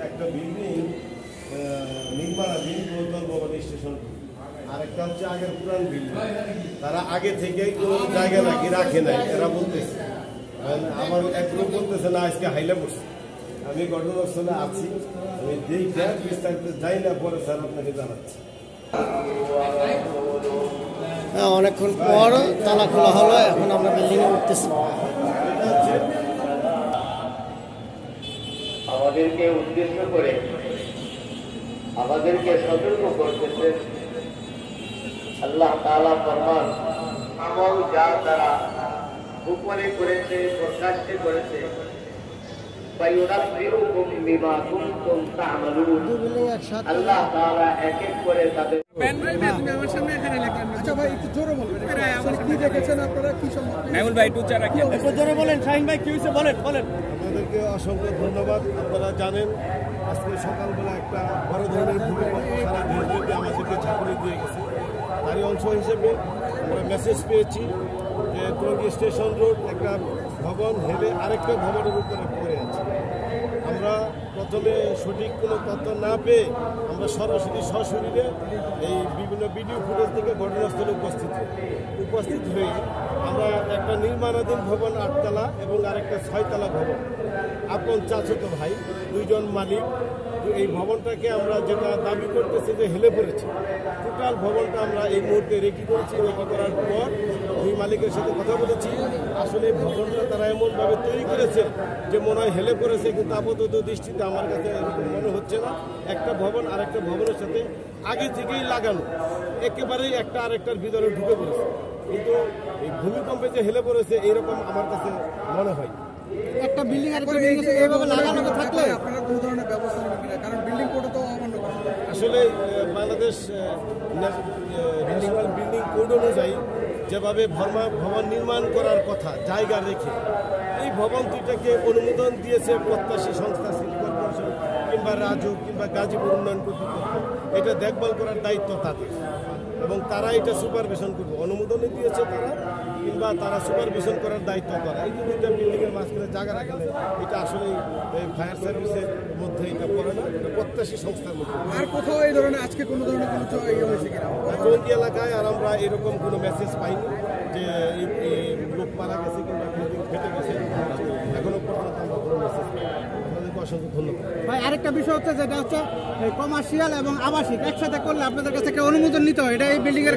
একটা বিল্ডিং নির্মাণাধীন বহুতল ভবন স্টেশন, আরেকটা হচ্ছে আগের পুরান বিল্ডিং। তারা আগে থেকে কোনো জায়গা নাকি রাখে নাই, এরা বলতেছে। আমার এক গ্রুপ বলতেছে না আজকে হাইলে বসে। আমি ঘটনাস্থলে আছি, আমি দেখে বিস্তারিত যাই না, পরে স্যার আপনাকে জানাচ্ছি। অনেকক্ষণ পর তালা খোলা হলো, এখন আমরা বিল্ডিং এ উঠতেছি। আমাদেরকে উদ্দেশ্য করে আমাদেরকে সতর্ক করতেছেন আল্লাহ তাআলা ফরমান, আমল যা তারা উপরে করেছে, প্রকাশ্যে করেছে, আল্লাহ তাআলা এক এক করে তাদের আপনাদেরকে অসংখ্য ধন্যবাদ। আপনারা জানেন আজকে সকালবেলা একটা বড় ধরনের ভূমিকম্প সারা দেশব্যাপী আমাদেরকে ঝাঁকুনি দিয়ে গেছে। তারই অংশ হিসেবে আমরা মেসেজ পেয়েছি যে টঙ্গী স্টেশন রোড একটা ভবন হেলে আরেকটা ভবনের উপরে পড়ে আছে। আমরা প্রথমে সঠিক কোনো তথ্য না পেয়ে আমরা সরাসরি সশরীরে এই বিভিন্ন ভিডিও ফুটেজ থেকে ঘটনাস্থলে উপস্থিত হয়ে আমরা একটা নির্মাণাধীন ভবন 8 তলা এবং আরেকটা 6 তলা ভবন, আপন চাচাতো ভাই দুইজন মালিক, এই ভবনটাকে আমরা যেটা দাবি করতেছি যে হেলে পড়েছে, টোটাল ভবনটা আমরা এই মুহূর্তে রেকি করেছি। রেকি করার পর দুই মালিকের সাথে কথা বলেছি। আসলে ভবনটা তারা এমনভাবে তৈরি করেছে যে মনে হয় হেলে পড়েছে, কিন্তু আপাতত দৃষ্টিতে আমার কাছে এরকম মনে হচ্ছে না। একটা ভবন আরেকটা ভবনের সাথে আগে থেকেই লাগানো, একেবারেই একটা আরেকটার ভিতরে ঢুকে পড়েছে, কিন্তু এই ভূমিকম্পে যে হেলে পড়েছে এইরকম আমার কাছে মনে হয়। একটা বিল্ডিং আর একটা বিল্ডিং এইভাবে লাগানো থাকলে আপনারা কোনো ধরনের ব্যবস্থা নেবেন কিনা? কারণ বিল্ডিং কোডও তো অমান্য করা। আসলে বাংলাদেশ ন্যাশনাল বিল্ডিং কোড অনুযায়ী যেভাবে ভবন নির্মাণ করার কথা জায়গা রেখে এই ভবন দুইটাকে অনুমোদন দিয়েছে প্রত্যাশী সংস্থা, সিটি কর্পোরেশন কিংবা রাজু কিংবা গাজীপুর উন্নয়ন কর্তৃপক্ষ। এটা দেখভাল করার দায়িত্ব তাদের এবং তারা এটা সুপারভিশন করবে। অনুমোদনই দিয়েছে তারা, কিংবা তারা সুপারভিশন করার দায়িত্ব করে। এই যে দুইটা বিল্ডিংয়ের মাঝখানে জায়গা রাখলে এটা আসলে ফায়ার সার্ভিসের মধ্যে এটা পড়ে না, এটা প্রত্যাশী সংস্থার মধ্যে। আর কোথাও এই ধরনের আজকে কোনো ধরনের কোনো হয়েছে কিনা টঙ্গী এলাকায়? আর আমরা এরকম কোনো মেসেজ পাইনি যে লোক মারা গেছে কিংবা বিল্ডিং ফেটে গেছে, এখনো পর্যন্ত আমরা কোনো মেসেজ পাই। আপনাদেরকে অসংখ্য ধন্যবাদ ভাই। আরেকটা বিষয় হচ্ছে যেটা হচ্ছে কমার্শিয়াল এবং আবাসিক একসাথে করলে আপনাদের কাছে একটা অনুমোদন নিতে হয়, এটা এই বিল্ডিং এর